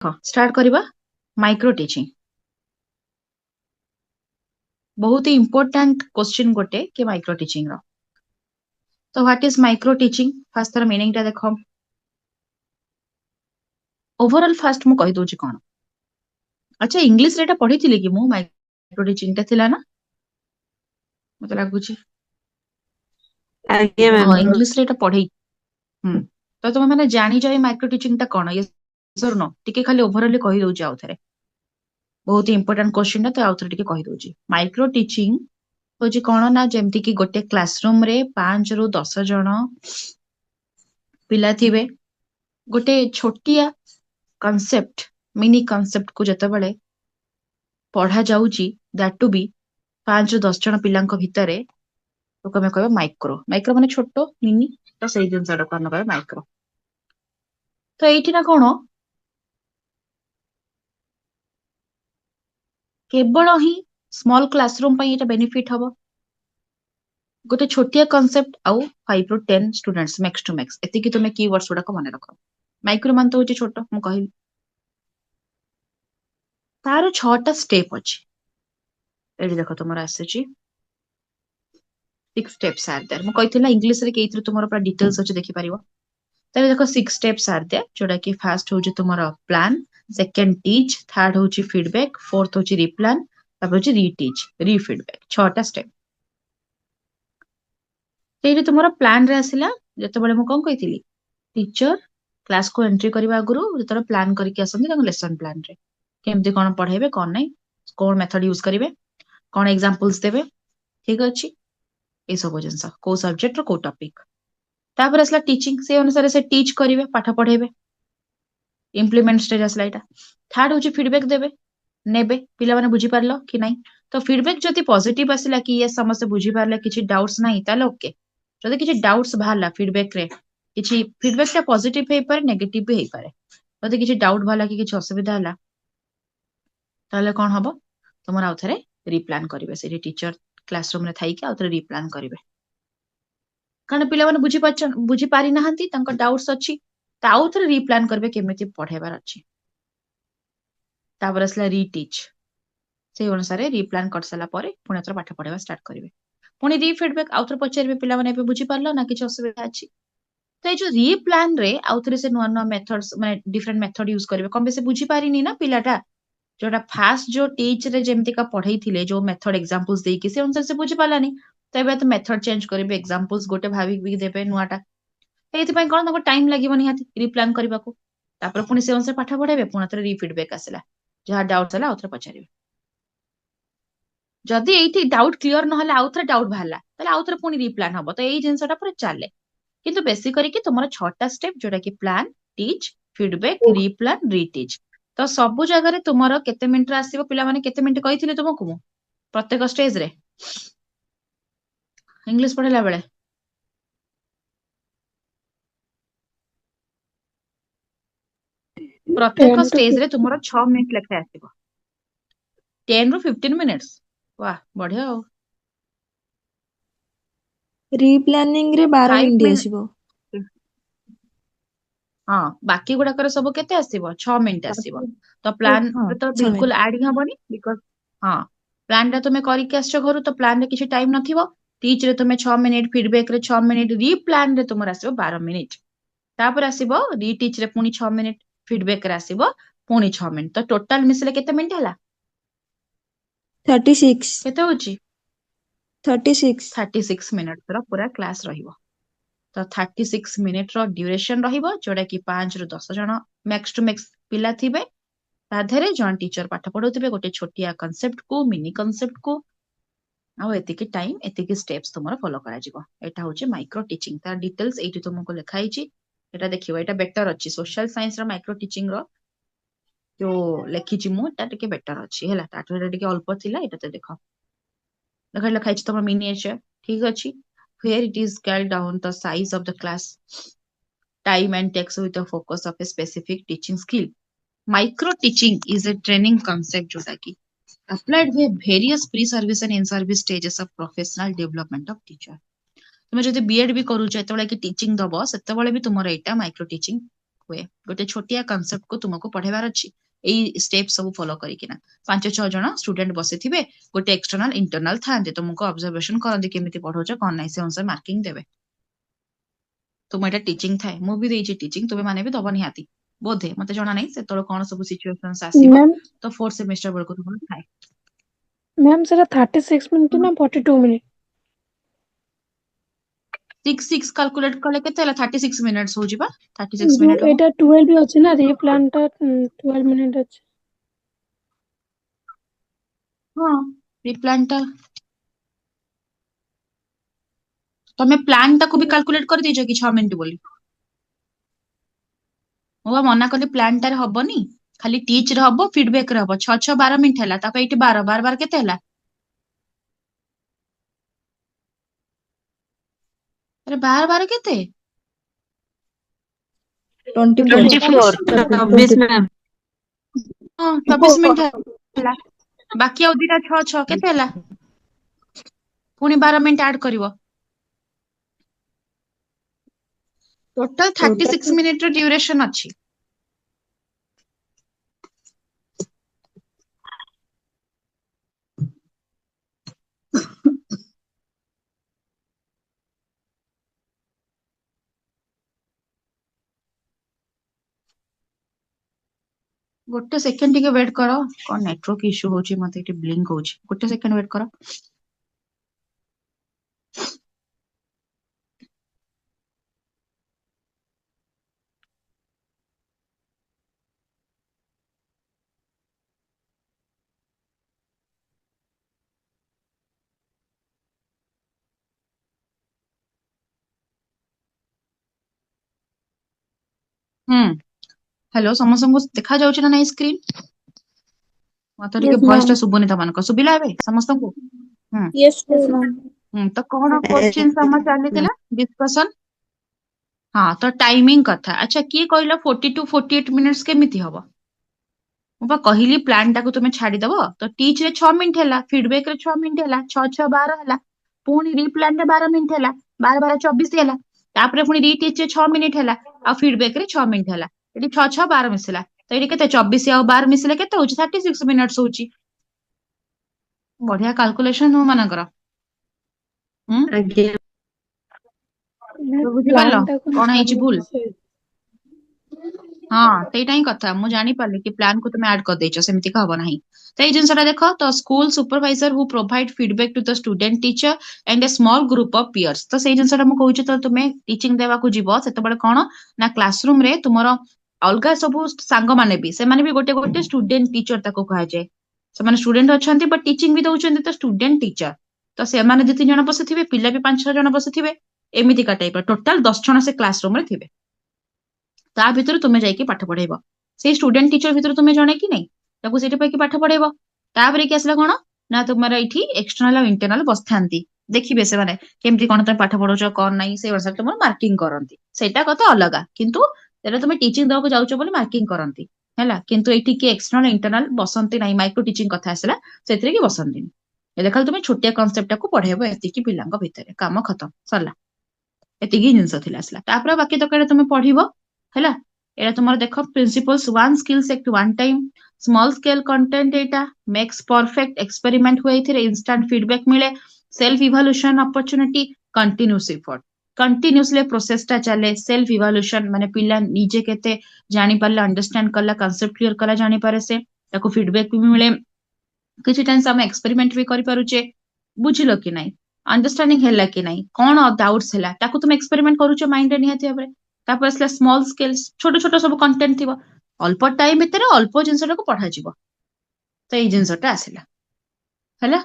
Start करवा micro teaching बहुत ही important question गोटे कि माइक्रो टीचिंग रो तो what is micro teaching fast तार मीनिंग टा देखो ओवरऑल फास्ट मु कहि दोची कोन अच्छा इंग्लिश रे एटा पढिथिले कि मु माइक्रो टीचिंग टा थिला ना मते लागुची आज्ञा मैम हां इंग्लिश रे एटा पढै तो तुम माने जानि जाय माइक्रो टीचिंग टा कोन ये सर नो टिके खाली ओवरऑल कहि दोची आउथरे बहुत ही इंपोर्टेंट क्वेश्चन टा तो आउथरे टिके कहि दोची माइक्रो टीचिंग होची कोन ना जेमति कि गोटे क्लासरूम रे 5 रु 10 जण पिला थिबे गोटे छोटिया कॉन्सेप्ट मिनी कॉन्सेप्ट को जतबेले पढ़ा जाउची दैट टू बी 5 रु 10 जण पिलांक भितरे तो कमे कहबा माइक्रो माइक्रो माने छोटो मिनी तो सेही जिनसटा को कहबा माइक्रो तो एठी ना कोन केवल ही स्मॉल क्लासरूम पई एटा बेनिफिट हबो गोटे छोटिया कॉन्सेप्ट आउ 5 रु 10 स्टूडेंट्स मैक्स टू मैक्स एति कि तुमे कीवर्ड्स गुडा को माने रखो माइक्रो मान तो होची छोटो मु कहि तार 6टा स्टेप अछि एठी देखो तुमर आसेची 6 स्टेप्स आर देयर मु कहिथिला इंग्लिश रे केइथि तुमर पूरा डिटेल्स अछि देखि परिबो तबे देखो 6 स्टेप्स आर देयर जोडा कि फर्स्ट होची तुमर प्लान सेकंड टीच थर्ड होची फीडबैक फोर्थ होची रिप्लान तब होची रीटीच रीफीडबैक 6टा स्टेप तेरे तुमर प्लान रे आसिला जतबेले मु कोन कहिथिली टीचर क्लास को एंट्री करबा आगुरु जतबेले प्लान करके आसंती ताको लेसन प्लान रे केमती कोन पढाइबे कोन नै कोन मेथड यूज करिवे कोन एग्जांपल्स देबे ठीक अछि ए सब जिंस को सब्जेक्ट रो को टॉपिक तापर असला टीचिंग से अनुसार से टीच करिवे पाठ पढाइबे इम्प्लीमेंट स्टेज असला एटा थर्ड होची फीडबैक देबे नेबे पिला माने बुझी पारलो कि नै तो फीडबैक जति पॉजिटिव आसिला कि ये समस्त बुझी पारले किछि डाउट्स नै ताले ओके जदि किछि डाउट्स बाहरला फीडबैक रे किछि फीडबैक टा पॉजिटिव हे पारे नेगेटिव भी हे पारे जदि किछि डाउट बाहरला कि किछि असुविधा हला ताले कोन हबो तुमर आउथरे रिप्लान करिवे से टीचर क्लासरूम रे थाई कि आउथरे रिप्लान करिवे कारण पिला माने बुझी पारि नाहंती तांको डाउट्स अछि त आउथरे रिप्लान करिवे केमिति पढेबार अछि तापर असला रीटीच से अनुसार रिप्लान कर साला परे पुणी आउथरे पाठ पढेबा स्टार्ट करिवे पुणी रीफीडबैक आउथरे पचारिवे पिला माने एबे बुझी पारलो ना किछि असुविधा अछि तो ये जो रीप्लान रे आउथरे से नुआ नुआ मेथड्स माने डिफरेंट मेथड यूज करिवे कम से बुझी पारिनी ना पिलाटा जोटा फास्ट जो टीच रे जेमती का पढ़ाई थिले जो मेथड एग्जांपल्स देई कि से अनुसार से बुझी पालानी तबे तो मेथड चेंज करिवे एग्जांपल्स गोटे भावी भी देबे नुआटा एथि पय कोन तको टाइम लागिवो निहाती रिप्लान करबाको तापर पुणी से अनुसार पाठ पढाइबे पुणी तरे रीफीडबैक आसला जहा डाउट्स हला आउथरे पचारिवे जदि एठी डाउट क्लियर न हला आउथरे डाउट बाहरला तले आउथरे पुणी रिप्लान हबो तो एई जिंसटा पर चाले किंतु बेसी करी कि तुमर 6टा स्टेप जोटा कि प्लान टीच फीडबैक रिप्लान रीटीच तो सबु जगह रे तुमर केते मिनिट रे आसीबो पिला माने केते मिनिट कहिथिले तुमको मु प्रत्येक स्टेज रे इंग्लिश पढेला बेले प्रत्येक 10 to स्टेज रे 15 तुमर 6 मिनिट लेखे आसीबो 10 ରୁ 15 मिनिट्स वाह बढ़िया हो रिप्लानिंग रे 12 5 मिनिट मिनिट आसीबो हाँ बाकी गुड़ाकर सब केते आसीबो 6 मिनिट आसीबो तो प्लान हाँ रे तो 6 बिल्कुल मिनिट ऐड ही हबनी बिकॉज़ हाँ प्लान रे तुमे करिके आछो घरु तो प्लान रे किछि टाइम नथिबो टीच रे तुमे 6 मिनिट फीडबैक रे 6 मिनिट री प्लान रे तुमर आसीबो 12 मिनिट तापर आसीबो री टीच रे पुनी 6 मिनिट फीडबैक रे आसीबो पुनी 6 मिनिट तो टोटल मिसले केते मिनिट हला 36 केते होची 36 36 मिनिट रो पूरा क्लास रहिबो तो 36 मिनिट रो ड्यूरेशन रहिबो जोडा कि 5 रु 10 जण मैक्स टू मैक्स पिला थिबे ताधरे जण टीचर पाठ पढौथिबे गोटे छोटिया कॉन्सेप्ट को मिनी कॉन्सेप्ट को आ एतिकी टाइम एतिकी स्टेप्स तुमरो फॉलो करा जिवो एटा होचे माइक्रो टीचिंग तार डिटेल्स एठी तुमको लिखाई छि एटा देखिबो एटा बेटर अछि सोशल साइंस रो माइक्रो टीचिंग रो जो लेखि छि मु एटा टिके बेटर अछि हैला ताठो एटा टिके अल्प थिला एटा ते देखो देखा लिखाई छि तुमरो मिनिएचर ठीक अछि where it is scaled down the size of the class time and takes with the focus of a specific teaching skill micro teaching is a training concept जोटा कि applied with various pre-service and in-service stages of professional development of teacher तुमे जदि BEd भी करूछ एतबेले कि teaching दबो सेतबेले भी तुमर एटा micro teaching हुए गोटे छोटिया कॉन्सेप्ट को तुमको पढ़ेबार अछि एई स्टेप सब फॉलो करिकिना 5-6 जण स्टूडेंट बसिथिबे गोटे एक्सटर्नल इंटरनल थांते तुमको ऑब्जर्वेशन करंदी केमिति पढौछ कोन नै से अनुसार मार्किंग देबे तुम एटा टीचिंग थाए मु भी देइछि टीचिंग तुमे माने भी दबनी हाती बोधे मते जणा नै से तोळ कोन सब सिचुएशंस आसीबो मैम तो फोर्थ सेमेस्टर बेलको तुम थाए मैम सेटा 36 मिनट ना 42 मिनट 6 कैलकुलेट कले केते हला 36 मिनिट्स हो जिबा 36 जो मिनिट हो एटा 12 भी अछि ना री प्लान टा 12 मिनट अछि हां रिप्लान टा तमे प्लान टाको भी कैलकुलेट कर देइछ कि 6 मिनिट बोली मु मना कली प्लान टार हबनी खाली टीच रे हबो फीडबैक रे हबो 6 12 मिनिट हला तापर एठी 12 12 12 केते हला अरे 12 12 केते 24 24 26 मैम हां 24 मिनिट हला बाकी आ दिटा 6 6 केते हला पुनी 12 मिनिट ऐड करिवो टोटल 36 मिनिट रो ड्यूरेशन अछि गोटे सेकेंड टिके वेट करो कोन नेटवर्क इश्यू होची मते एटी ब्लिंक होची गोटे सेकेंड वेट करो हेलो समस्त को देखा जाउची ना नाही स्क्रीन मते टिके यस वॉइस टा मैम सुबोनी त मानको सुबिला हेबे समस्त को यस मैम तो कोन क्वेश्चन सम चलीतिला डिस्कशन हाँ तो टाइमिंग कथा अच्छा किए कहलो 40 टू 48 मिनिट्स केमिति हबो मु बा कहली प्लान टाको तुमे छाडी दबो तो टीच रे 6 मिनिट हैला फीडबैक रे 6 मिनिट हैला 6 6 12 हैला पुनी रीप्लान रे 12 मिनिट हैला 12 12 24 हैला तापरे पुनी रीटीच रे 6 मिनिट हैला आ फीडबैक रे 6 मिनिट हैला एटी 6 6 12 मिसला तो एटी केते 24 आ 12 मिसले केते होची 36 मिनिट्स होची बढ़िया कैलकुलेशन हो मानकर आज्ञा तो बुझी पारलो प्लान टा को कोन हेची छाड़ियो भूल से हाँ ସେଇଟା ହିଁ କଥା ମୁଁ ଜାଣିପାରିଲି କି ପ୍ଲାନ୍ କୁ ତୁମେ ଆଡ୍ କରିଦେଇଛ ସେମିତି ହବ ନାହିଁ ତ ଏଇ ଜିନିଷଟା ଦେଖ ତ school supervisor who provide feedback to the student teacher and A small group of Pierce ତ ସେଇ ଜିନିଷଟା ମୁଁ କହୁଛି ତ ତୁମେ ଟିଚିଂ ଦେବାକୁ ଯିବ ସେତେବେଳେ କଣ ନା କ୍ଲାସରୁମ ରେ ତୁମର ଅଲଗା ସବୁ ସାଙ୍ଗମାନେ ବି ସେମାନେ ବି ଗୋଟେ ଗୋଟେ ଷ୍ଟୁଡେଣ୍ଟ ଟିଚର ତାକୁ କୁହାଯାଏ ସେମାନେ ଷ୍ଟୁଡେଣ୍ଟ ଅଛନ୍ତି ବଟ୍ ଟିଚିଂ ବି ଦଉଛନ୍ତି ତ ଷ୍ଟୁଡେଣ୍ଟ ଟିଚର ତ ସେମାନେ 2-3 ଜଣ ବସିଥିବେ ପିଲା ବି 5-6 ଜଣ ବସିଥିବେ ଏମିତିକା ଟାଇପର ଟୋଟାଲ 10 ଜଣ ସେ କ୍ଲାସରୁମ ରେ ଥିବେ ତା ଭିତରେ ତୁମେ ଯାଇକି ପାଠ ପଢେଇବ ସେଇ ଷ୍ଟୁଡେଣ୍ଟ ଟିଚର ଭିତରେ ତୁମେ ଜଣେ କି ନାଇଁ ତାକୁ ସେଇଠି ପାଇକି ପାଠ ପଢେଇବ ତାପରେ କି ଆସିଲା କଣ ନା ତୁମର ଏଇଠି ଏକ୍ସଟର୍ନାଲ ଆଉ ଇଣ୍ଟରନାଲ ବସିଥାନ୍ତି ଦେଖିବେ ସେମାନେ କେମିତି କଣ ତମେ ପାଠ ପଢଉଛ କଣ ନାହିଁ ସେଇ ଅନୁସାରେ ତୁମର ମାର୍କିଂ କରନ୍ତି ସେଇଟା କଥା ଅଲଗା କିନ୍ତୁ ସେଟା ତୁମେ ଟିଚିଂ ଦେବାକୁ ଯାଉଛ ବୋଲି ମାର୍କିଂ କରନ୍ତି ହେଲା କିନ୍ତୁ ଏଇଠି କି ଏକ୍ସଟର୍ନାଲ ଇଣ୍ଟରନାଲ ବସନ୍ତି ନାହିଁ ମାଇକ୍ରୋ ଟିଚିଂ କଥା ଆସିଲା ସେଥିରେ କି ବସନ୍ତିନି ହେଲେ ଖାଲି ତୁମେ ଛୋଟିଆ କନସେପ୍ଟଟାକୁ ପଢେଇବ ଏତିକି ପିଲାଙ୍କ ଭିତରେ କାମ ଖତମ ସରିଲା ଏତିକି ଜିନିଷ ଥିଲା ଆସିଲା ତାପରେ ବାକି ତକ ତୁମେ ପଢିବ ହେଲା ଏଟା ତୁମର ଦେଖ principles one skills at one time small scale content एटा मेक्स परफेक्ट एक्सपेरिमेंट हुए एथिरे इंस्टेंट फीडबैक मिले self evaluation opportunity continuous effort continuously process टा चले सेल्फ इवैल्यूएशन माने पिला निजे केते जानि परला अंडरस्टैंड करला कांसेप्ट क्लियर करला जानि पारे से ताको फीडबैक भी मिले किछि टाइम्स हम एक्सपेरिमेंट भी करि पारुचे बुझिलो कि नाही अंडरस्टैंडिंग हैला कि नाही कोन डाउट्स हैला ताको तुम एक्सपेरिमेंट करूचो माइंड रे निहाती भाबरे तापर असला स्मॉल स्केल छोट छोट सब कंटेंट थिबो अल्प टाइम भितर अल्प जिंसटा को पढ़ा जिवो तो एई जिंसटा आसिला हैला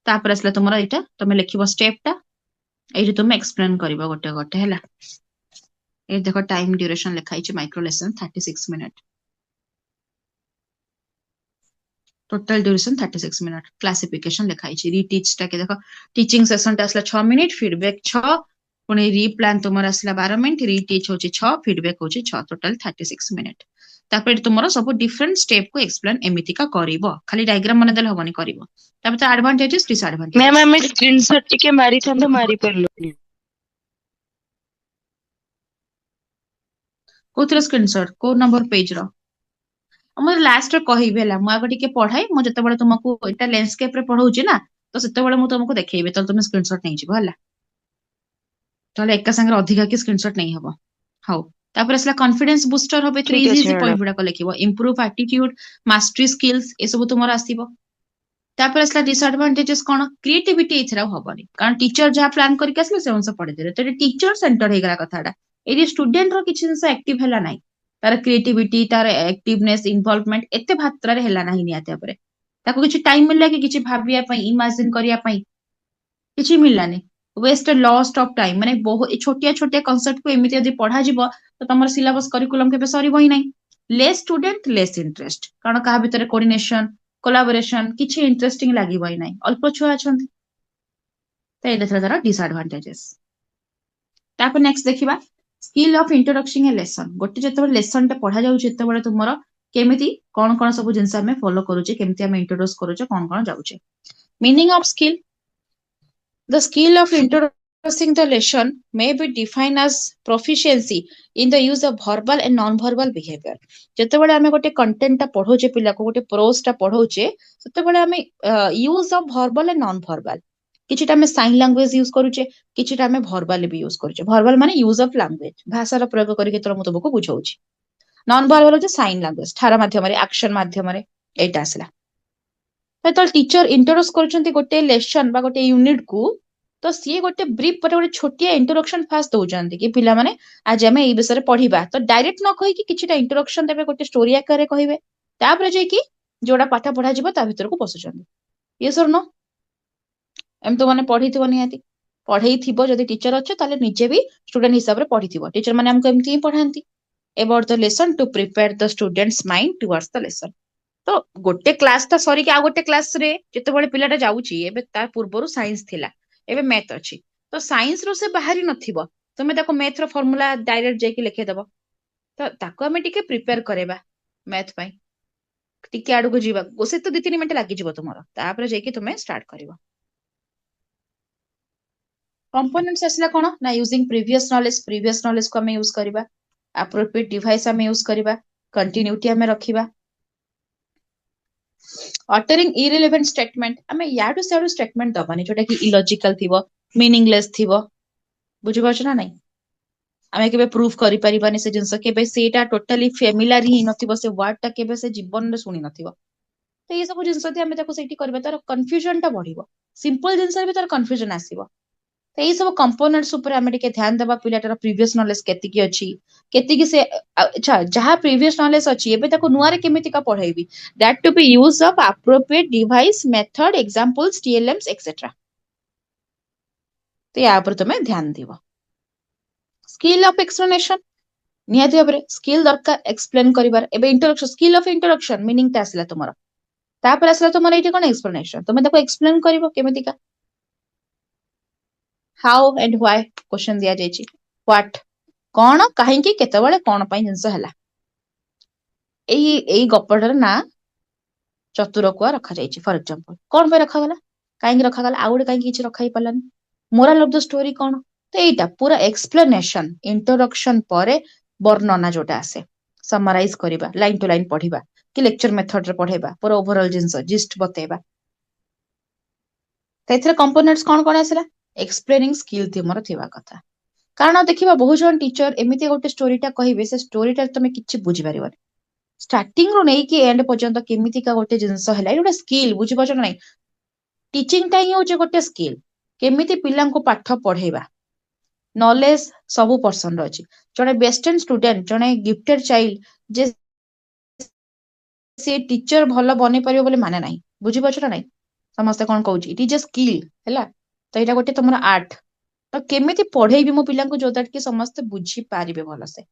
तापर असला तुमरा एटा तुमे लिखिबो स्टेप टा एठी तुमे एक्सप्लेन करिवो गोटे गोटे हैला ए देखो टाइम ड्यूरेशन लिखाई छि micro lesson 36 minute total duration 36 minute classification लिखाई छि रीटीच टा के देखो टीचिंग सेशन टा असला 6 मिनिट फीडबैक 6 पुणी रीप्लान तुमर आसला 12 मिनिट रीटीच होची 6 फीडबैक होची 6 टोटल 36 मिनिट तापर तुमर सब डिफरेंट स्टेप को एक्सप्लेन एमितिका करिवो खाली डायग्राम मन देले हबनी करिवो तापर तो एडवांटेजेस मैम डिसएडवांटेजेस हमें स्क्रीनशॉट टिके मारी थांतो मारी परलो କୋଉଥିର ସ୍କ୍ରିନଶଟ କୋଉ नंबर पेज रो ମୁଁ ଲାଷ୍ଟ ରେ କହିବି ହେଲା ମୁଁ ଆଗ ଟିକେ ପଢାଏ ମୁଁ ଯେତେବେଳେ ତୁମକୁ ଏଟା ଲ୍ୟାଣ୍ଡସ୍କେପ ରେ ପଢଉଛି ନା ତ ସେତେବେଳେ ମୁଁ ତୁମକୁ ଦେଖେଇବି ତାହେଲେ ତୁମେ ସ୍କ୍ରିନଶଟ ନେଇଯିବ ହେଲା ତାହେଲେ ଏକା ସାଙ୍ଗରେ ଅଧିକା କି ସ୍କ୍ରିନଶଟ ନେଇ ହବ ହଉ ତାପରେ ଆସିଲା କନଫିଡେନ୍ସ ବୁଷ୍ଟର ହବ ଏଥିରେ ठीक ଇଜି अच्छे ଇଜି मैडम ପଏଣ୍ଟ ଗୁଡାକ ଲେଖିବ ଇମ୍ପ୍ରୁଭ ଆଟିଟ୍ୟୁଡ ମାଷ୍ଟରୀ ସ୍କିଲ୍ସ ଏସବୁ ତୁମର ଆସିବ ତାପରେ ଆସିଲା डिसएडवांटेजेस कौन क्रिएटिविटी एथरा हबनी कारण टीचर जहाँ प्लान करके आसले से अनुसार पढ़ी देले तो टीचर सेंटर हेगला कथाटा एडी स्टूडेंट रो किछि जिंस एक्टिव हैला नाही तार क्रिएटिविटी तार एक्टिवनेस इन्वॉल्वमेंट एते मात्रा रे हैला नाही नियाते उपरे ताको किछि टाइम मिलला कि किछि भाबिया पई इमेजिन करिया पई किछि मिललानी वेस्ट लॉस्ट ऑफ टाइम माने बहुत छोटिया छोटिया कांसेप्ट को एमिति यदि पढ़ा जिवो तो तमर सिलेबस करिकुलम केबे सरीबो ही नाही लेस स्टूडेंट लेस इंटरेस्ट कारण कहा भितरे कोऑर्डिनेशन कोलाबोरेशन किछि इंटरेस्टिंग लागिबो ही नाही अल्प छुआ अछंती तो एटा तार डिसएडवांटेजेस तापर नेक्स्ट देखिबा skill of introduction A lesson गोटे जेतेबे लेसन टे पढ़ा जाउ जेतेबे तुमरो केमिति कोन कोन सब जिंस हमें फॉलो करूचे केमिति हमें इंट्रोड्यूस करूचे कोन कोन जाउचे meaning of skill The skill of introducing the lesson may be defined as proficiency in the use of verbal and non-verbal behavior. ଯେତେବେଳେ ଆମେ ଗୋଟେ କଣ୍ଟେଣ୍ଟ ଟା ପଢଉଛେ ପିଲାକୁ ଗୋଟେ ପ୍ରୋଜ ଟା ପଢଉଛେ ସେତେବେଳେ ଆମେ ୟୁଜ ଅଫ ଭର୍ବାଲ ଏଣ୍ଡ ନନ୍ ଭର୍ବାଲ କିଛିଟା ଆମେ ସାଇନ୍ ଲାଙ୍ଗୁଏଜ ୟୁଜ କରୁଛେ କିଛିଟା ଆମେ ଭର୍ବାଲ ବି ୟୁଜ କରୁଛେ ଭର୍ବାଲ ମାନେ ୟୁଜ ଅଫ ଲାଙ୍ଗୁଏଜ ଭାଷାର ପ୍ରୟୋଗ କରିକି ଯେତେବେଳେ ମୁଁ ତୁମକୁ ବୁଝଉଛି ନନ୍ ଭର୍ବାଲ ହଉଛି ସାଇନ୍ ଲାଙ୍ଗୁଏଜ ଠାର ମାଧ୍ୟମରେ ଆକ୍ସନ ମାଧ୍ୟମରେ ଏଇଟା ଆସିଲା ଯେତେବେଳେ ଟିଚର ଇଣ୍ଟ୍ରୋଡ୍ୟୁସ କରୁଛନ୍ତି ଗୋଟେ ଲେସନ ବା ଗୋଟେ ୟୁନିଟ କୁ तो सी गोटे ब्रीफ गोटे छोटिया इंट्रोडक्शन फास्ट दौरान कि पिला माने आज आम ये विषय पढ़ा तो डायरेक्ट न कही कि इंट्रोडक्शन देवे गोटे स्टोरी आकार कहे तापर जाकि जोड़ा पाठ पढ़ा जा भर को पशुंट ये सर नो एम तो मैंने पढ़ी निहाती पढ़ई थी जदि टीचर अच्छे ताले निजे भी स्टूडेंट हिसाब से पढ़ी टीचर मैंने हमको एमती ही पढ़ाती about the lesson to prepare the students mind towards the lesson तो गोटे क्लास ता सरी आ गोटे क्लास रे जिते पिलाटा जाउची एबे ता पूर्वरु साइंस थिला एबे मैथ अच्छी तो साइंस रो से बाहरी नथिबो तुमे ताको मैथ रो फार्मूला डायरेक्ट जाके लिखे दबो तो ताको हमें टिके प्रिपेयर करेबा मैथ पई टिके आडू को जीवा ओसे तो 2-3 मिनिट लागि जीवो तुमरो तापर जाके तुमे स्टार्ट करिवो कंपोनेंट्स असला कोन ना यूजिंग प्रीवियस नॉलेज को हमें यूज करबा एप्रोप्रिएट डिवाइस हमें यूज करबा कंटिन्यूटी हमें रखिबा अटरिंग इरेलेवेंट स्टेटमेंट आमे याडू सेडू स्टेटमेंट दबानी जोटा कि इलॉजिकल थिबो मीनिंगलेस थिबो बुझि पाछ ना नहीं आमे केबे प्रूफ करि परिबानी से जिंस केबे सेटा टोटली फेमिलियर ही नथिबो से वर्ड ता केबे से जीवन रे सुनी नथिबो तो ये सब जिंस थी आमे ताको सेठी करबा तार कंफ्यूजन टा बढ़िबो सिंपल जिंस रे भी तार कंफ्यूजन आसीबो तो ये सब कंपोनेंट्स ऊपर आमे टिके ध्यान देबा पिलाटार प्रीवियस नॉलेज केति की अछि केति की से अच्छा जहां प्रीवियस नॉलेज अछि एबे ताको नुआ रे केमिति का पढाइबी that to be use of appropriate device method examples TLMs etcetera तो या ऊपर तुमे ध्यान दिबो स्किल ऑफ एक्सप्लेनेशन निहाती भाबरे स्किल दरकार एक्सप्लेन करिबार एबे introduction skill of introduction meaning ता आसला तुमरो तापर आसला तुमरो एठी कोन एक्सप्लेनेशन तुमे ताको एक्सप्लेन करिवो केमिति का हाउ एंड व्हाई क्वेश्चन दिया जायछि व्हाट कोन काहे कि केतेबेले कोन पई जिंस हला एई गप्पटर ना चतुरकुआ रखा जायछि फॉर एग्जांपल कोन पे रखा गला काहे रखा गला आउडे काहे किछि रखा ही पलानी मोरल ऑफ द स्टोरी कोन तो एटा पूरा एक्सप्लेनेशन इंट्रोडक्शन परे वर्णना जोटा आसे समराइज करिबा लाइन टू लाइन पढिबा कि लेक्चर मेथड रे पढेबा पूरा ओवरऑल जिंस जिस्ट बतेबा तेथरे कंपोनेंट्स कोन कोन आसला एक्सप्लेनिंग स्किल थिमर थिबा कथा कारण देखिबा बहु जन टीचर एमिति गोटे स्टोरीटा कहिबे से स्टोरीटा तमे किछि बुझि पारिबनी स्टार्टिंग रो नै कि एंड पर्यंत केमिति का गोटे जिंस हैला एटा स्किल बुझि पाछ नै टीचिंग टा ही होचे गोटे स्किल केमिति पिलांको पाठ पढेबा नॉलेज सबु पर्सन अछि जने बेस्ट स्टूडेंट जने गिफ्टेड चाइल्ड जे से टीचर भलो बने परियो बोले माने नाही बुझि पाछ नै समस्त कोन कहउची इट इज अ स्किल हैला तो एटा गोटे तुमरा आर्ट तो केमिति पढेइबी मो पिलांको जो दैट कि समस्त बुझी पारिबे भलो से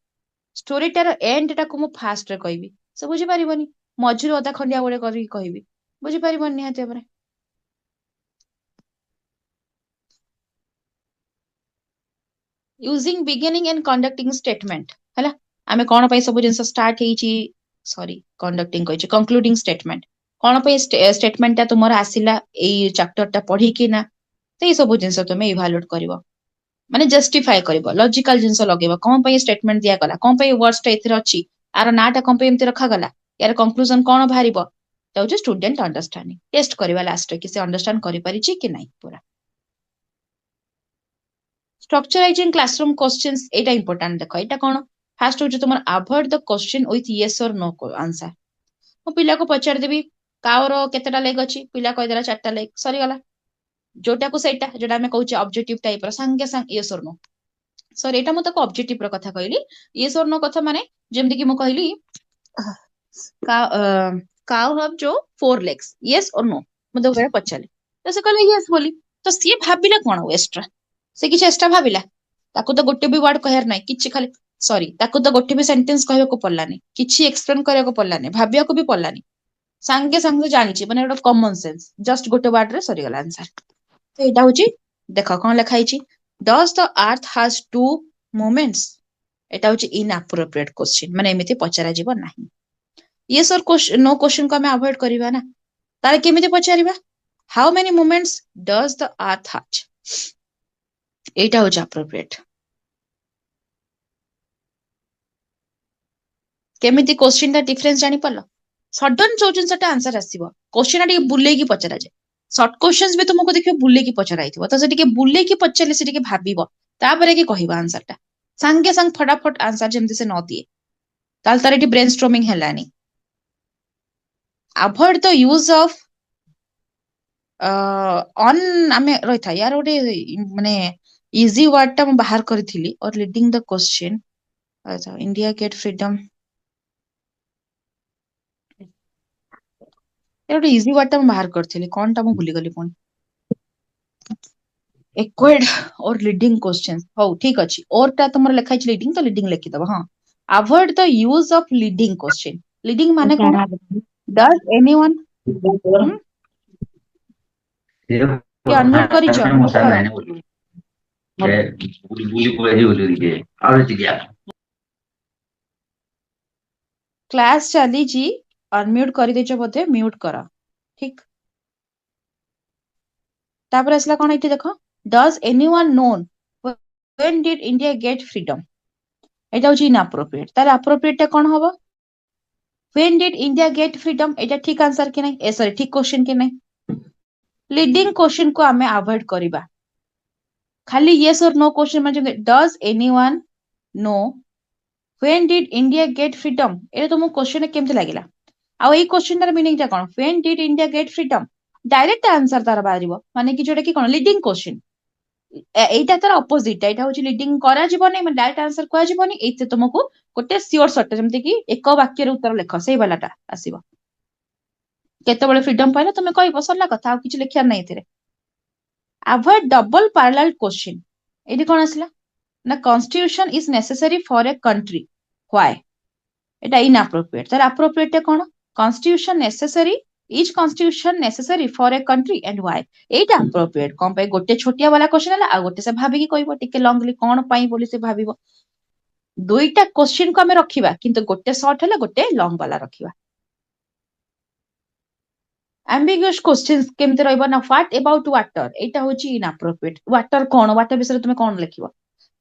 स्टोरीटार एंड टा को मु फास्ट रे कहबी से बुझी पारिबनी मझुर अधा खंडिया गोटे करी कहबी बुझी पारिबनी निहाते हमरे using beginning and conducting statement हैला आमे कोन पई सब जिंस स्टार्ट हेची सॉरी कंडक्टिंग कहछि कंक्लूडिंग स्टेटमेंट कोन पई स्टेटमेंट ता तुमरा आसिला एई चैप्टर टा पढी कि ना तो ये सब जिंस तुमे इवैल्यूएट करिवो ମାନେ ଜଷ୍ଟିଫାଏ କରିବ, ଲଜିକାଲ ଜିନିଷ ଲଗେଇବ, କଣ ପାଇଁ ଷ୍ଟେଟମେଣ୍ଟ ଦିଆଗଲା, କଣ ପାଇଁ ୱାର୍ଡସଟା ଏଥିରେ ଅଛି, ଆର ନାଁଟା କଣ ପାଇଁ ଏମିତି ରଖାଗଲା, ୟାର କନକ୍ଲୁଜନ କଣ ବାହାରିବ, এটা ହଉଛି ଷ୍ଟୁଡେଣ୍ଟ ଅଣ୍ଡରଷ୍ଟାଣ୍ଡିଂ। ଟେଷ୍ଟ କରିବା ଲାଷ୍ଟରେ କି ସେ ଅଣ୍ଡରଷ୍ଟାଣ୍ଡ କରିପାରିଛି କି ନାହିଁ ପୁରା। ସ୍ଟ୍ରକ୍ଚରାଇଜିଂ କ୍ଲାସରୁମ କ୍ୱେଶ୍ଚନ୍ସ, ଏଇଟା ଇମ୍ପୋର୍ଟାଣ୍ଟ। ଦେଖ ଏଇଟା କଣ, ଫାଷ୍ଟ ହଉଛି ତୁମର avoid the question with yes or no answer. ମୁଁ ପିଲାକୁ ପଚାରିଦେବି କାଉର କେତେଟା ଲେଗ ଅଛି, ପିଲା କହିଦେଲା 4ଟା ଲେଗ, ସରିଗଲା। ଯୋଉଟାକୁ ସେଇଟା ଯୋଉଟା ଆମେ କହୁଛେ ଅବଜେକ୍ଟିଭ ଟାଇପର, ସାଙ୍ଗେ ସାଙ୍ଗେ ୟେସ୍ ଅର ନୋ। ସରି, ଏଇଟା ମୁଁ ତାକୁ ଅବଜେକ୍ଟିଭ ର କଥା କହିଲି। ୟେସ୍ ଅର ନୋ କଥା ମାନେ ଯେମିତି କି ମୁଁ କହିଲି କାଉ ହାଭ୍ ଯୋ 4 legs, ୟେସ୍ ଅର ନୋ, ମୁଁ ତାକୁ ପଚାରିଲି ତ ସେ କହିଲା ୟେସ୍ ବୋଲି। ତ ସିଏ ଭାବିଲା କଣ ଏକ୍ସଟ୍ରା, ସେ କିଛି ଏକ୍ସଟ୍ରା ଭାବିଲା, ତାକୁ ତ ଗୋଟେ ବି ୱାର୍ଡ କହିବାର ନାହିଁ, କିଛି ଖାଲି ସରି ତାକୁ ତ ଗୋଟେ ବି ସେଣ୍ଟେନ୍ସ କହିବାକୁ ପଡିଲାନି, କିଛି ଏକ୍ସପ୍ଲେନ କରିବାକୁ ପଡିଲାନି, ଭାବିବାକୁ ବି ପଡିଲାନି, ସାଙ୍ଗେ ସାଙ୍ଗେ ଜାଣିଛି, ମାନେ ଗୋଟେ କମନ ସେନ୍ସ, ଜଷ୍ଟ ଗୋଟେ ୱାର୍ଡ ରେ ସରିଗଲା ଆନ୍ସର। ତ ଏଇଟା ହଉଛି, ଦେଖ କଣ ଲେଖା ହେଇଛି, does the earth has 2 moments, ଏଇଟା ହଉଛି ଇନଆପ୍ରୋପ୍ରିଏଟ କ୍ୱେଶ୍ଚିନ୍, ମାନେ ଏମିତି ପଚରାଯିବ ନାହିଁ। ୟେସ୍ ଅର ନୋ କ୍ୱେଶ୍ଚିନ୍ କୁ ଆମେ ଆଭଏଡ କରିବା ନା, ତାହେଲେ କେମିତି ପଚାରିବା, how many moments does the earth has, ଏଇଟା ହଉଛି ଆପ୍ରୋପ୍ରିଏଟ। କେମିତି କ୍ୱେଶ୍ଚିନ୍ ଟା ଡିଫରେନ୍ସ ଜାଣିପାରିଲ, ସଡନ ଯୋଉ ଜିନିଷଟା ଆନ୍ସର ଆସିବ, କ୍ୱେଶ୍ଚିନ୍ ଟା ଟିକେ ବୁଲେଇକି ପଚରାଯାଏ। ସର୍ଟ କ୍ୱେଶ୍ଚନ୍ସ ବି ତୁମକୁ ଦେଖିବ ବୁଲେଇକି ପଚରା ହେଇଥିବ, ତ ସେ ଟିକେ ବୁଲେଇକି ପଚାରିଲେ ସେ ଟିକେ ଭାବିବ, ତାପରେ କି କହିବ ଆନ୍ସର ଟା, ସାଙ୍ଗେ ସାଙ୍ଗେ ଫଟାଫଟ ଆନ୍ସର ଯେମିତି ସେ ନ ଦିଏ, ତାହେଲେ ତାର ଏଠି ବ୍ରେନ ଷ୍ଟ୍ରୋମିଂ ହେଲାନି। Avoid the use of on, ଆମେ ରହିଥା, ୟାର ଗୋଟେ ମାନେ ଇଜି ୱାର୍ଡ ଟା ମୁଁ ବାହାର କରିଥିଲି, or leading the question, India gate freedom, ଗୋଟେ ଇଜି ୱାର୍ଡ ଟା ମୁଁ ବାହାର କରିଥିଲି, କଣଟା ମୁଁ ଭୁଲିଗଲି ପୁଣି। equate or leading questions, ହଉ ଠିକ ଅଛି, or ଟା ତମର ଲେଖା ହେଇଛି leading, ତ leading ଲେଖିଦବ। ହଁ, avoid the use of leading question, leading ମାନେ କଣ, does anyone କିଏ ଅନମ୍ୟୁଟ କରିଛ, mute କର। କ୍ଲାସ ଚାଲିଛି, ଅନମ୍ୟୁଟ କରିଦେଇଛ ବୋଧେ, ମ୍ୟୁଟ କର, ଠିକ। ତାପରେ ଆସିଲା କଣ ଏଠି ଦେଖ, does anyone know when did India get freedom, এটা হচ্ছে inappropriate, তাহলে appropriate টা କଣ ହବ, when did India get freedom, এটা ঠিক आंसर କି ନାହିଁ, ସରି ଠିକ क्वेश्चन କି ନାହିଁ। ଲିଡିଂ क्वेश्चन को ଆମେ ଆଭଏଡ କରିବା, ଖାଲି yes or no क्वेश्चन ମାନେ ଯେମିତି does anyone know when did India get freedom, এটা ତମକୁ क्वेश्चन କେମିତି ଲାଗିଲା, ଆଉ ଏଇ क्वेश्चन ର ମିନିଂ ଟା କଣ, when did India get freedom, direct answer तार बाहरिବ, ମାନେ କି जोटा कि कौन लीडिंग क्वेश्चन, এইটা তার অপোଜିଟ, ଏଇଟା ହଉଛି ଲିଡିଂ କରାଯିବନି, ମାନେ ଡାଇରେକ୍ଟ ଆନ୍ସର କୁହାଯିବନି, ଏଇଥିରେ ତୁମକୁ ଗୋଟେ ସିଓର ସର୍ଟ, ଯେମିତି କି ଏକ ବାକ୍ୟରେ ଉତ୍ତର ଲେଖ, ସେଇ ବାଲାଟା ଆସିବ। କେତେବେଳେ ଫ୍ରିଡମ ପାଇଲ ତମେ କହିବ, ସରିଲା କଥା, ଆଉ କିଛି ଲେଖିବାର ନାହିଁ ଏଥିରେ। ଆଭଏଡ ଡବଲ ପାରାଲାଲ କ୍ୱେଶ୍ଚିନ୍, ଏଇଠି କଣ ଆସିଲା ନା, constitution is necessary for A country, why, এটা inappropriate, তার appropriate টা কোন, constitution necessary, is constitution necessary for a country and why, এইটা appropriate। କଣ ପାଇଁ, ଗୋଟେ ଛୋଟିଆ ବାଲା क्वेश्चन ହେଲା, ଆଉ ଗୋଟେ ସେ ଭାବିକି କହିବ, ଟିକେ ଲଙ୍ଗଲି କଣ ପାଇଁ ବୋଲି ସେ ଭାବିବ। ଦୁଇଟା क्वेश्चन କୁ ଆମେ ରଖିବା, କିନ୍ତୁ ଗୋଟେ ସର୍ଟ ହେଲେ ଗୋଟେ ଲଙ୍ଗ ବାଲା ରଖିବା। ambiguous questions କେମିତି ରହିବ ନା, what about water, এইଟା ହଉଛି inappropriate। water କଣ, water ବିଷୟରେ ତୁମେ କଣ ଲେଖିବ,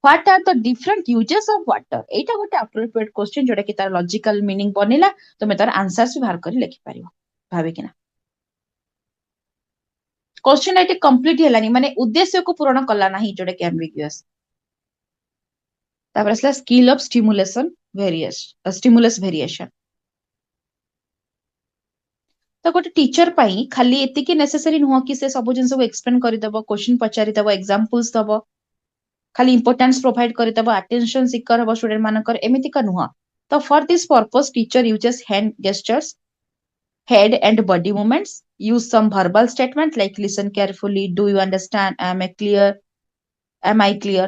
what are the different uses of water, এইটা ଗୋଟେ appropriate question, ଯୋଉଟା କି ତାର logical meaning ବନିଲା, ତୁମେ ତାର answers ବି ବାହାର କରି ଲେଖିପାରିବ ଭାବିକିନା। क्वेश्चन ଏଠି କମ୍ପ୍ଲିଟ ହେଲାନି, ମାନେ ଉଦ୍ଦେଶ୍ୟକୁ ପୂରଣ କଲା ନାହିଁ, ଯୋଉଟା କି ambiguous। ତାପରେ ଆସିଲା ସ୍କିଲ୍ ଅଫ ଷ୍ଟିମୁଲସ୍ ଭେରିଏସନ। ତ ଗୋଟେ ଟିଚର ପାଇଁ ଖାଲି ଏତିକି ନେସେସାରୀ ନୁହଁ କି ସେ ସବୁ ଜିନିଷକୁ ଏକ୍ସପ୍ଲେନ କରିଦବ, କ୍ୱେଶ୍ଚନ ପଚାରିଦବ, ଏକ୍ସାମ୍ପଲ୍ସ ଦବ, ଖାଲି ଇମ୍ପୋର୍ଟାନ୍ସ ପ୍ରୋଭାଇଡ କରିଦବ, ଆଟେନସନ ସିକର ହବ ଷ୍ଟୁଡେଣ୍ଟ ମାନଙ୍କର, ଏମିତିକା ନୁହଁ। ତ for this purpose teacher uses hand gestures, head and body movements, use some verbal statement like listen carefully, do you understand, am I clear,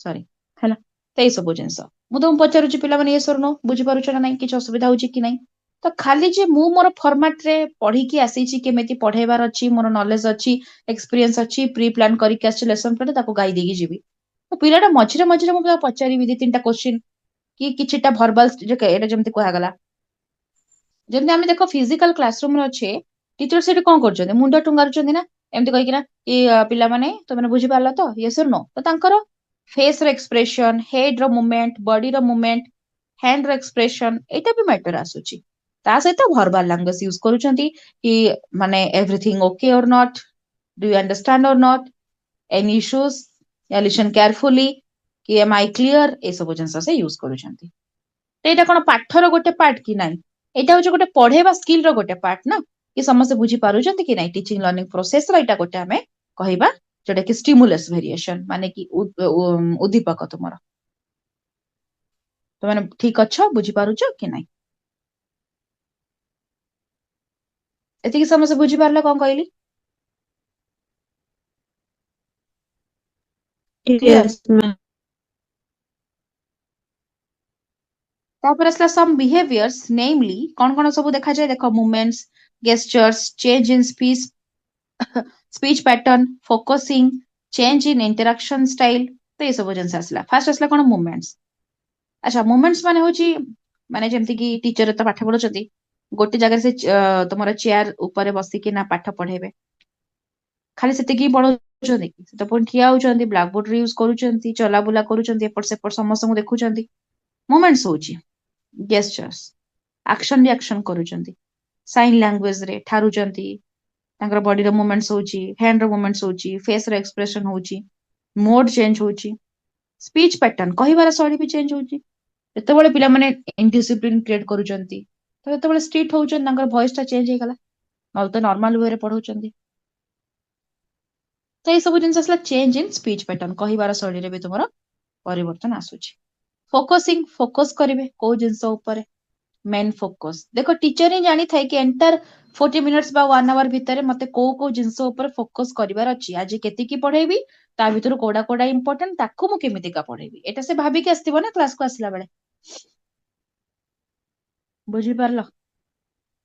sorry, ହେଲା। ତ ଏଇ ସବୁ ଜିନିଷ ମୁଁ ତମକୁ ପଚାରୁଛି, ପିଲାମାନେ yes or no ବୁଝିପାରୁଛ ନା ନାହିଁ, କିଛି ଅସୁବିଧା ହଉଛି କି ନାହିଁ। ତ ଖାଲି ଯେ ମୁଁ ମୋର ଫର୍ମାଟ ରେ ପଢିକି ଆସିଛି, କେମିତି ପଢେଇବାର ଅଛି, ମୋର ନଲେଜ ଅଛି, ଏକ୍ସପିରିଏନ୍ସ ଅଛି, ପ୍ରି ପ୍ଲାନ କରିକି ଆସିଛି ଲେସନ ପ୍ଲାନ, ତାକୁ ଗାଇ ଦେଇକି ଯିବି। ତ ପିଲାଟା ମଝିରେ ମଝିରେ ମୁଁ ପଚାରିବି 2-3ଟା କ୍ୱେଶ୍ଚିନ୍, କି କିଛିଟା ଭର୍ବାଲ, ଏଇଟା ଯେମିତି କୁହାଗଲା, ଯେମିତି ଆମେ ଦେଖ ଫିଜିକାଲ କ୍ଲାସରୁମରେ ଅଛେ, ଟିଚର ସେଠି କଣ କରୁଛନ୍ତି, ମୁଣ୍ଡ ଟୁଙ୍ଗାରୁଛନ୍ତି ନା, ଏମିତି କହିକିନା କି ପିଲାମାନେ ତମେ ବୁଝିପାରିଲ ତ, yes or no, ତ ତାଙ୍କର फेस रो एक्सप्रेशन, हेड रो मूवमेंट, बॉडी रो मूवमेंट, हैंड रो एक्सप्रेशन एटा भी मैटर आसुची। ता सहित वर्बल लैंग्वेज यूज करूछंती कि माने एवरीथिंग ओके और नॉट, डू यू अंडरस्टैंड और नॉट, एनी इश्यूज, या लिसन केयरफुली, कि एम आई क्लियर, ए सब जिनस से यूज करूछंती। तो एटा कोन पाठर गोटे पार्ट कि नाही, एटा होचे गोटे पढेबा स्किल रो गोटे पार्ट ना, कि समस्त बुझी पारुछंती कि नाही। टीचिंग लर्निंग प्रोसेस रो एटा गोटे हमें कहिबा जोटा कि स्टिमुलस वेरिएशन, माने कि उद्दीपक तुमर। तो माने ठीक अच्छ बुझी पारुछ कि नाही, एतिकी समस्त बुझी पारला कोन कहली? क्लियर? Yes, ma'am. तापर असला सम बिहेवियर्स, नेमली कौन कौन सब देखा जाए देखो, movements, gestures, change in speech pattern, focusing, change in interaction style. तो ये सब जिनस आसला। फास्ट आसला कौन? मूवमेंट्स। अच्छा, मूवमेंट्स माने होची माने जेमति कि टीचर तो पाठ पढौचंती, गोटे जगह से तुमर चेयर ऊपर बसिकी ना पाठ पढेबे, खाली सेतिकी पढौचंती कि से तो पुଣି ठिया होउचंती, ब्लैक बोर्ड यूज करूचंती, चला बुला करूचंती, एपट सेपट समस्त को देखुचंती। मूवमेंट्स होची गेस्चर्स, एक्शन रिएक्शन करूचंती, साइन लैंग्वेज रे ठारुचंती, तांकर बॉडी रो मूवमेंट्स होची, हैंड रो मूवमेंट्स होची, फेस रो एक्सप्रेशन होची, मोड चेंज होची, स्पीच पैटर्न कहिबार शैली भी चेंज होची। ଯେତେବେଳେ ପିଲାମାନେ ଇନଡିସିପ୍ଲିନ କ୍ରିଏଟ କରୁଛନ୍ତି ତ ଯେତେବେଳେ ଷ୍ଟ୍ରିକ୍ଟ ହଉଛନ୍ତି ତାଙ୍କର ଭଏସ ଟା ଚେଞ୍ଜ ହେଇଗଲା, ନହେଲେ ତ ନର୍ମାଲ ୱେରେ ପଢଉଛନ୍ତି। ତ ଏଇ ସବୁ ଜିନିଷ ଆସିଲା ଚେଞ୍ଜ ଇନ୍ ସ୍ପିଚ ପ୍ୟାଟର୍ନ, କହିବାର ଶୈଳୀରେ ବି ତୁମର ପରିବର୍ତ୍ତନ ଆସୁଛି। ଫୋକସିଂ, ଫୋକସ କରିବେ କୋଉ ଜିନିଷ ଉପରେ, ମେନ୍ ଫୋକସ। ଦେଖ ଟିଚର ହିଁ ଜାଣିଥାଏ କି ଏଣ୍ଟାର 40 ମିନିଟ୍ସ ବା 1 ଆୱାର ଭିତରେ ମତେ କୋଉ କୋଉ ଜିନିଷ ଉପରେ ଫୋକସ କରିବାର ଅଛି, ଆଜି କେତିକି ପଢେଇବି, ତା ଭିତରୁ କୋଉଟା କୋଉଟା ଇମ୍ପୋର୍ଟାଣ୍ଟ, ତାକୁ ମୁଁ କେମିତିକା ପଢେଇବି, ଏଟା ସେ ଭାବିକି ଆସିଥିବ ନା କ୍ଲାସକୁ ଆସିଲା ବେଳେ। ବୁଝିପାରିଲ?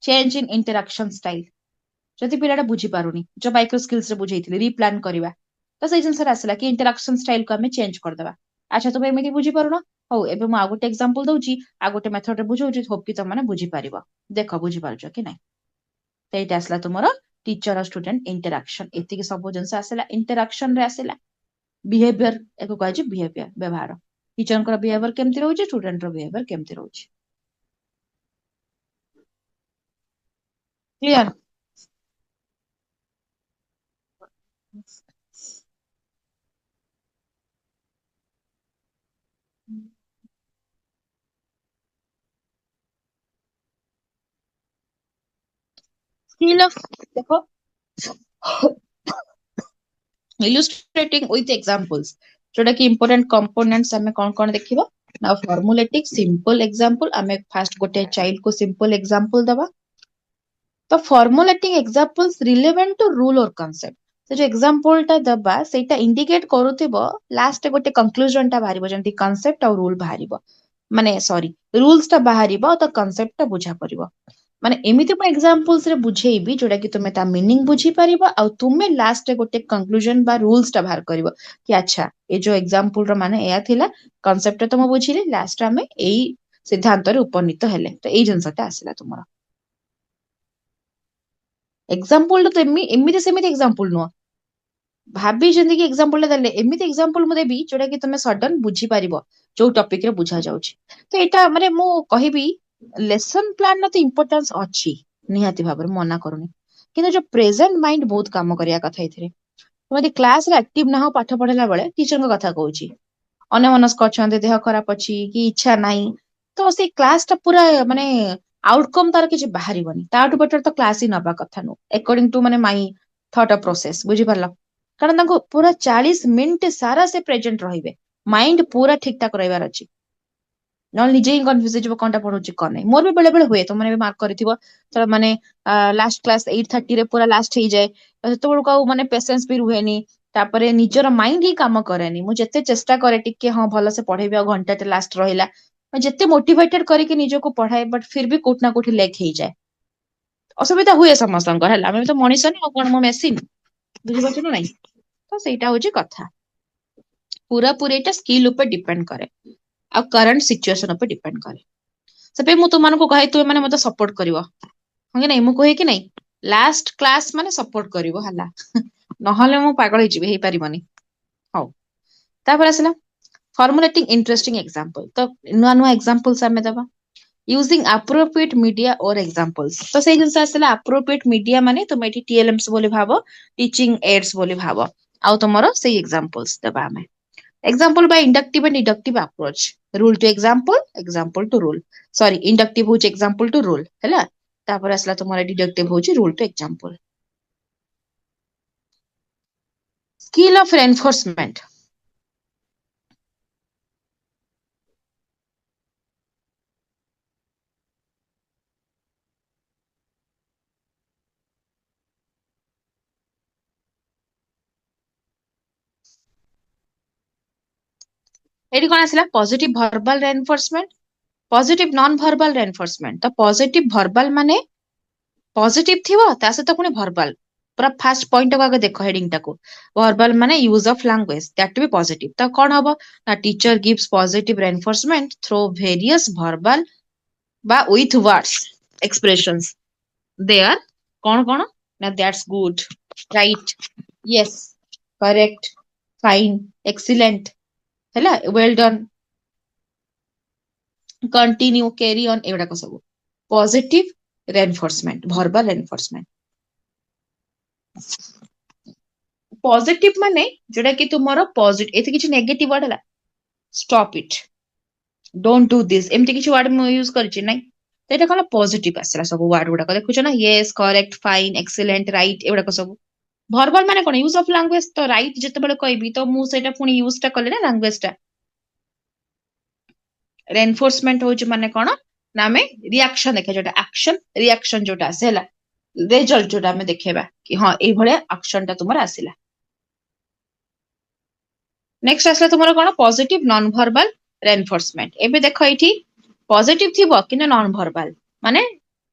ଚେଞ୍ଜ ଇନ୍ ଇଣ୍ଟରାକ୍ସନ ଷ୍ଟାଇଲ, ଯଦି ପିଲାଟା ବୁଝିପାରୁନି, ଯୋଉ ମାଇକ୍ରୋ ସ୍କିଲ୍ସ ରେ ବୁଝେଇଥିଲି ରିପ୍ଲାନ୍ କରିବା, ତ ସେଇ ଜିନିଷରେ ଆସିଲା କି ଇଣ୍ଟରାକ୍ସନ ଷ୍ଟାଇଲକୁ ଆମେ ଚେଞ୍ଜ କରିଦେବା। ଆଚ୍ଛା, ତମେ ଏମିତି ବୁଝିପାରୁନ, ହଉ ଏବେ ମୁଁ ଆଉ ଗୋଟେ ଏକ୍ସାମ୍ପଲ ଦଉଛି, ଆଉ ଗୋଟେ ମେଥଡରେ ବୁଝଉଛି, ହୋପ କି ତମେ ବୁଝିପାରିବ। ଦେଖ ବୁଝିପାରୁଛ କି ନାଇଁ? ତ ଏଇଟା ଆସିଲା ତୁମର ଟିଚର ଆଉ ଷ୍ଟୁଡେଣ୍ଟ ଇଣ୍ଟରାକ୍ସନ। ଏତିକି ସବୁ ଜିନିଷ ଆସିଲା ଇଣ୍ଟରାକ୍ସନ ରେ ଆସିଲା। ବିହେଭିୟର, ଏକୁ କୁହାଯାଏ ବିହେଭିୟର, ବ୍ୟବହାର। ଟିଚରଙ୍କର ବିହେଭିୟର କେମିତି ରହୁଛି, ଷ୍ଟୁଡେଣ୍ଟର ବିହେଭିୟର କେମିତି ରହୁଛି। କ୍ଲିୟର? स्किल ऑफ, देखो, illustrating with examples, जोटा कि important components हमें कौन कौन देखिबो ना, formulating simple example। हमें फास्ट गोटे चाइल्ड को simple example दबा, तो formulating examples relevant to rule or concept। से जो example टा दबा सेटा indicate करूथिबो लास्ट गोटे conclusion टा बाहरिबो, जेंति concept और rule बाहरिबो, माने सॉरी रूल्स टा बाहरिबो तो concept टा बुझा परिबो। माने एमिति मैं एग्जांपल्स रे बुझेइबी जोटा कि तुमे ता मीनिंग बुझी परिबो, आ तुमे लास्ट रे गोटे कंक्लूजन बा रूल्स टा बाहर करिवो कि अच्छा ए जो एग्जांपल रो माने एया थिला, कांसेप्ट तो म बुझिले, लास्ट रे हमें एई सिद्धांत रे उपनीत हेले, तो एई जिंसटा आसिला तुमरा। एग्जांपल तो एमिति सेमिति एग्जांपल नो, भाबी जेंति कि एग्जांपल टा देले एमिति एग्जांपल म देबी जोटा कि तुमे सडन बुझी परिबो जो टॉपिक रे बुझा जाउची। तो एटा माने मु कहिबी लेसन प्लान न तो इंपोर्टेंस अछि निहाती भाबर, मना करूनी, किंतु जो प्रेजेंट माइंड बहुत काम करिया कथा एथिरे। तुम यदि क्लास रे एक्टिव ना हो पाठ पढ़ेला बेले, टीचर को कथा कहूची अन्य मनस्क अछंते, देह खराब अछि कि इच्छा नाही, तो से क्लास टा पूरा माने आउटकम तार किछ बाहरिबनी, ताठु बेटर तो क्लास ही नबा कथा नो, अकॉर्डिंग टू माने माई थॉट ऑफ प्रोसेस। बुझी पारला? कारण तांको पूरा 40 मिनिट सारा से प्रेजेंट रहिबे, माइंड पूरा ठीक ठाक रहिबार अछि, नॉन निजे ही कन्फ्यूज हो कौनटा पढ़ुची कौन नहीं। मोर भी बेले बेले हुए, तुमने भी मार्क करिथिबो, तो माने लास्ट क्लास 8:30 रे पूरा लास्ट हो जाए, तो बेलू माने पेशेंस भी रुहेनी, तापरे निजर माइंड ही काम करेनी। मु जेते चेष्टा करे टिके हाँ भल से पढ़ेबी, आ घंटा लास्ट रहिला, जेते मोटिवेटेड करके निजको पढ़ाए, बट फिर भी कोठ ना कोठी लेक हो जाए, असुविधा हुए समस्तंकर हला। आमे तो मनीष नहीं, कोन मो मेसिन, बुझि पाछ ना नहीं? तो सेटा होची कथा, पूरा पूरी एटा स्किल ऊपर डिपेंड करे, आ करंट सिचुएशन ऊपर डिपेंड करे। से मु तुमको कहे तुम मैंने मत सपोर्ट करिवो, हाँ कि नहीं? मु कहे कि नहीं लास्ट क्लास माने सपोर्ट करिवो हला, नहले मु पागल हो जिवि, हेई परिबनी। हौ, तापर आसला formulating interesting example तो नुआ नुआ examples आमे दबा using appropriate media or examples तो सेही जिनस आसला appropriate media माने तुम एठी TLMs बोली भाबो teaching aids बोली भाबो आउ तमरो सेही examples दबा आमे example by inductive and deductive approach rule to example example to rule sorry inductive होच example to rule हैला तापर आसला तुमरो deductive होच rule to example skill of reinforcement एठी कोन आसला positive verbal reinforcement positive non verbal reinforcement तो positive verbal माने positive थिबो ता सहित पुनी verbal पूरा फास्ट पॉइंट को आगे देखो हेडिंग टाको verbal माने use of language that be positive तो कोन हबो ना teacher gives positive reinforcement through various verbal बा with words expressions they are कोन ना that's good right yes correct fine excellent हैला well done continue carry on एवडा को सब positive reinforcement verbal reinforcement positive माने जोटा कि तुमरो पॉजिटिव एते किछि नेगेटिव वर्ड हला stop it don't do this एमति किछि वर्ड म यूज करछि नै तो एटा कोन पॉजिटिव आसला सब वर्ड गुडा को देखुछ ना yes correct fine excellent right एवडा को सब verbal माने कोन यूज ऑफ लैंग्वेज तो राइट जते बेले कहबी तो मु सेटा पुनी यूज टा करले ना लैंग्वेज टा रेनफोर्समेंट होच माने कोन ना हमें रिएक्शन देखा जोटा एक्शन रिएक्शन जोटा आसेला रिजल्ट जोटा हमें देखेबा कि हां ए भले एक्शन टा तुमर आसिला नेक्स्ट आसला तुमर कोन पॉजिटिव नॉन वर्बल रेनफोर्समेंट एबे देखो एठी पॉजिटिव थिबो कि नॉन वर्बल माने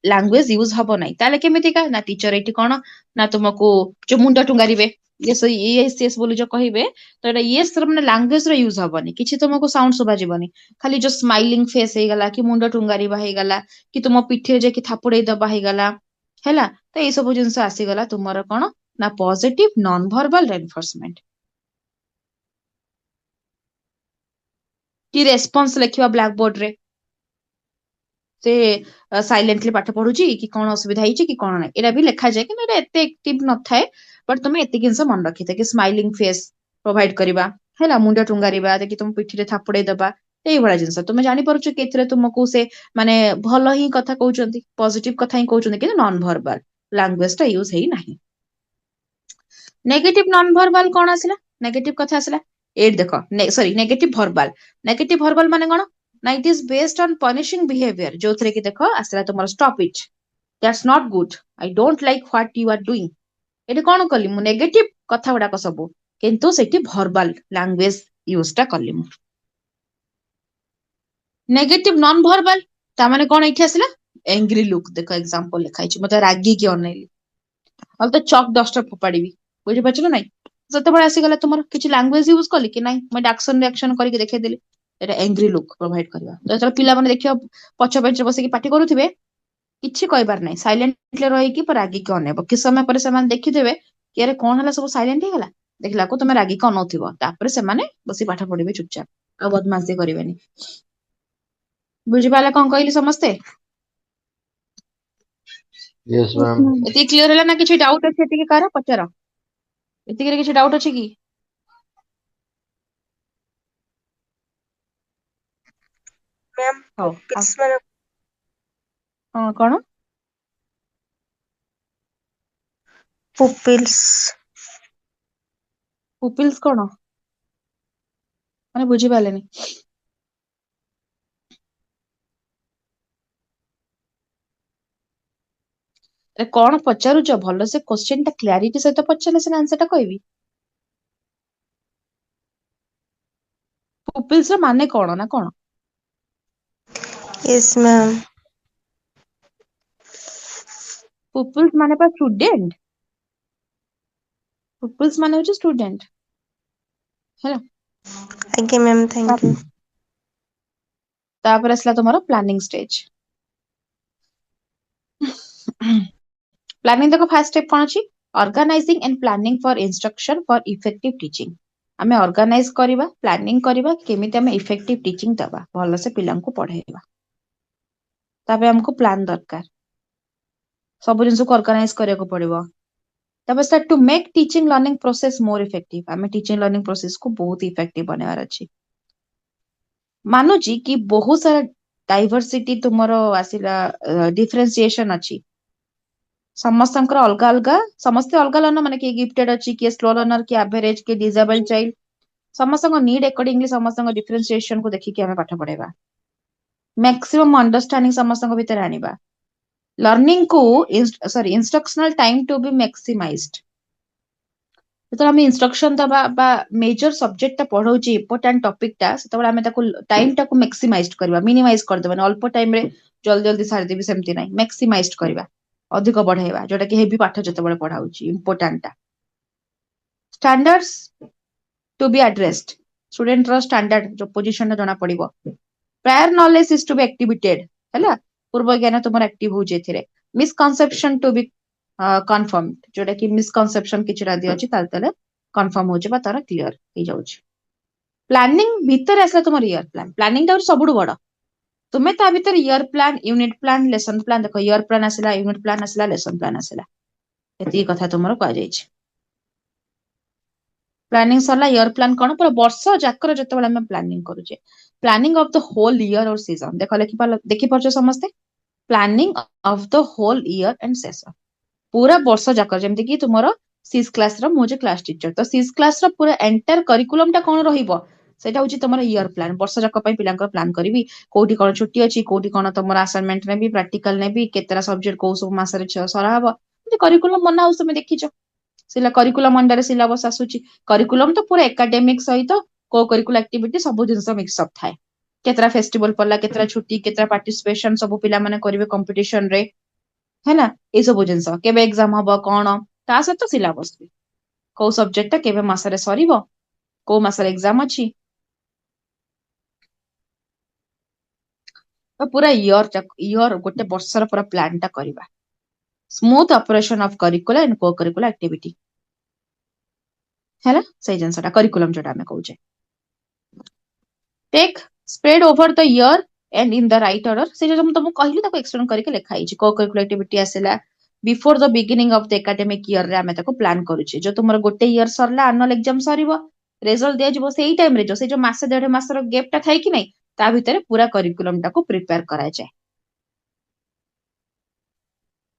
लैंग्वेज यूज हबो नै ताले केमिति का ना टीचर एठी कोन ना तुमको जो मुंडा टुंगारिबे yes बोली जो कहिबे तो एटा yes र माने लैंग्वेज र यूज हबोनी किछि तुमको साउंड सुबा जीवनी खाली जो स्माइलिंग फेस हे गला कि मुंडा टुंगारिबा हे गला कि तुम पिठे जे कि थापुडे दबा हे गला हैला तो ए सब जिंस आसी गला तुमर कोन ना पॉजिटिव नॉन वर्बल रेनफोर्समेंट कि रेस्पॉन्स लिखिबा ब्लैक बोर्ड रे से साइलेंटली पाठ पढुची कि कोन असुविधा हिची कि कोन नै एटा भी लिखा जाय कि एटा एते एक्टिव न थाए बट तुम एते किंस मन रखिते कि स्माइलिंग फेस प्रोवाइड करिबा हैला मुंडा टुंगारिबा कि तुम पिठिरे थापुडे दबा एई बडा जिंस तुम जानि परछु कि एथिरे तुमको से माने भलो ही कथा कहउचंती पॉजिटिव कथा ही कहउचंती कि नॉन वर्बल लैंग्वेज टा यूज हेई नाही नेगेटिव नॉन वर्बल कोन आसिला नेगेटिव कथा आसिला एट देखो सॉरी नेगेटिव वर्बल माने कोन ना it is based on punishing behaviour जो थरे कि देखो आसला तुमर stop it that's not good I don't like what you are doing एटे कोन कली मु नेगेटिव कथा गुडा को सब किंतु सेठी वर्बल लैंग्वेज यूज टा कली मु नेगेटिव नॉन वर्बल ता माने कोन इठी आसला एंग्री लुक देखो एग्जांपल लिखाइ छि मते रागी की अनैली अब तो चॉक डस्टर फोपाड़ीबी बुझि पछलो नै जते बळे आसी गला तुमर किछि लैंग्वेज यूज कली कि नै मैं एक्शन रिएक्शन करके देखे देली एटा एंग्री लुक प्रोवाइड करबा तो जते पिला माने देखियो पछ बेंच रे बसी कि पाठी करूथिबे किछि कहबार नै साइलेंटली रही कि पर रागी के अनेब कि समय पर से मान देखि देबे कि अरे कोन हला सब साइलेंट हे गला देखला को तुमे रागी के अनौथिबो तापर से माने बसी पाठ पढिबे चुपचाप आ बदमाशी करिवेनी बुझि पाला कोन कहली समस्ते Yes, Yes, ma'am. ma'am. एति क्लियर होला ना किछि डाउट अछि एति के करा पचार एति के किछि डाउट अछि कि मैम हो पुपिल्स माने हां कोन पुपिल्स पुपिल्स कोन माने बुझि पालेनी अरे कोन पचारुच भलो से क्वेश्चन ता क्लैरिटी सहित पचारले से आंसर ता कहबी पुपिल्स र माने कोन ना कोन यस मैम पुपिल्स माने पा स्टूडेंट पुपिल्स माने होची स्टूडेंट हैला आगे मैम थैंक यू तापर असला तुम्हारा प्लानिंग स्टेज प्लानिंग देखो फर्स्ट स्टेप कौन अछि organising and planning for instruction for effective teaching आमे ऑर्गेनाइज करिबा प्लानिंग करिबा केमिति आमे इफेक्टिव टीचिंग दबा भलो से पिलांको पढेइबा ताबे हमको प्लान दरकार सब जिंस को ऑर्गेनाइज करिया को पड़िबो ताबे start to make teaching learning process more effective आमे टीचिंग लर्निंग प्रोसेस को बहुत इफेक्टिव बनावार अछि मानुची कि बहुत सारा डाइवर्सिटी तुमरो आसिला डिफरेंशिएशन अछि समस्तंकर अलगा अलगा समस्त अलगा लर्नर माने कि गिफ्टेड अछि कि स्लो लर्नर कि एवरेज कि डिसेबल चाइल्ड समस्तंक नीड अकॉर्डिंगली समस्तंक डिफरेंशिएशन को देखि कि हमें पाठ पढेबा मैक्सिमम अंडरस्टैंडिंग समस्तंक भीतर आनिबा लर्निंग को instructional time to be maximised जेतବେଳେ ଆମେ ଇନଷ୍ଟ୍ରକ୍ସନ ଦବା ବା ମେଜର ସବଜେକ୍ଟଟା ପଢଉଛି ଇମ୍ପୋର୍ଟାଣ୍ଟ ଟପିକଟା ସେତେବେଳେ ଆମେ ତାକୁ ଟାଇମଟାକୁ ମ୍ୟାକ୍ସିମାଇଜ କରିବା ମିନିମାଇଜ କରିଦେବାନି ଅଳ୍ପ ଟାଇମରେ ଜଲ୍ଦି ଜଲ୍ଦି ସାରିଦେବି ସେମିତି ନାହିଁ ମ୍ୟାକ୍ସିମାଇଜ କରିବା ଅଧିକ ବଢେଇବା ଯୋଉଟା କି ହେଭି ପାଠ ଯେତେବେଳେ ପଢା ହଉଛି ଇମ୍ପୋର୍ଟାଣ୍ଟଟା ଷ୍ଟାଣ୍ଡାର୍ଡସ୍ ଟୁ ବି ଆଡ୍ରେସ୍ଡ ଷ୍ଟୁଡେଣ୍ଟର ଷ୍ଟାଣ୍ଡାର୍ଡ ଯୋଉ ପୋଜିସନଟା ଜଣା ପଡିବ prior knowledge is to be activated ହେଲା ପୂର୍ବ ଜ୍ଞାନ ତୁମର ଆକ୍ଟିଭ ହଉଛି ଏଥିରେ ମିସକନସେପସନ ଟୁ ବି कन्फर्म जोटा कि मिसकनसेप्शन किछि रादी अछि तालतले कन्फर्म हो जेबा तार क्लियर हे जाउछि प्लानिंग भीतर आसला तुमर ईयर प्लान प्लानिंग टा सबुडु बड़ तुमे ता भीतर year plan unit plan lesson plan देखो ईयर प्लान आसला यूनिट प्लान आसला लेसन प्लान आसला एती कथा तुमर कह जाइछि प्लानिंग सरला ईयर प्लान कोन पर वर्ष जाकर जतबेला हम प्लानिंग करूचे planning of the whole year और सीजन देखि परछो समस्ते planning of the whole year and season पूरा वर्ष जाकर जेमति कि तुमरो सीस क्लास रो मुझे क्लास टीचर तो सीस क्लास रो पूरा एंटायर करिकुलम टा कोन रहिबो सेटा होची तमरो ईयर प्लान वर्ष जाक पई पिलांकर प्लान करबी कोठी कोन छुट्टी अछि कोठी कोन तमरो असाइनमेंट ने भी प्रैक्टिकल ने भी केतरा सब्जेक्ट को सब मास रे सरा हबो जे करिकुलम बना उस में देखिचो सिला करिकुलम अंडर सिलेबस आसुची करिकुलम तो पूरा एकेडमिक सहित को करिकुलर एक्टिविटी सब जिंस मिक्स अप थाए केतरा फेस्टिवल पल्ला केतरा छुट्टी केतरा पार्टिसिपेशन सब पिला माने करिवे कंपटीशन रे है ना ये सब जिनस केबे एग्जाम हबो कोन ता सहित सिलेबस भी को सब्जेक्ट केबे मासरे सरीबो को मासरे एग्जाम अछि तो पूरा ईयर गोटे वर्षर पूरा प्लान टा करबा smooth operation of curricular and co curricular activity है ना सही जिनसटा करिकुलम जोटा हमें कहूचे take spread over the year and in the right order से जो तुमको कहली ताको एक्सप्लेन करके लिखा हिची को करिकुलर एक्टिविटी आसेला before the beginning of the academic year रे हमें ताको प्लान करूचे जो तुमर गोटे ईयर सरला एनुअल एग्जाम सरीबो रिजल्ट दिया जिवो सेही टाइम रे जो से जो मासे डेढ़ मासर गैप टा थाई कि नै ता भितरे पूरा करिकुलम टाको प्रिपेयर करा जाय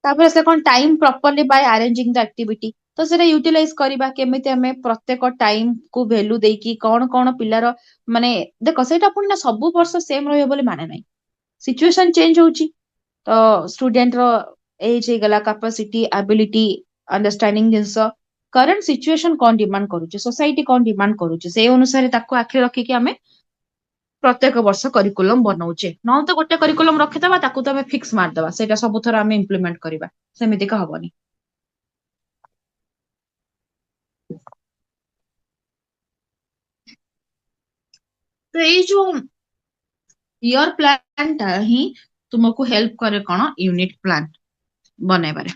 तापर से कोन time properly by arranging the activity तो सेटा यूटिलाइज करिबा केमिति हमें प्रत्येक टाइम को वैल्यू देकी कोन कोन पिलार माने देखो सेटा पुनी ना सब वर्ष सेम रहयो बोली माने नै सिचुएशन चेंज होची तो स्टूडेंट रो एज हे गला कैपेसिटी एबिलिटी अंडरस्टैंडिंग जिंस करंट सिचुएशन कोन डिमांड करूची सोसाइटी कोन डिमांड करूची से अनुसार ताको आखि रखी कि हमें प्रत्येक वर्ष करिकुलम बनाउचे न तो गोटे करिकुलम रखिदबा ताकू तो हमें फिक्स मार दबा सेटा सब थरा हमें इंप्लीमेंट करबा सेमिति का हबनी तो ये जो ईयर प्लान टा ही तुमको हेल्प करे कोन यूनिट प्लान बनेबारे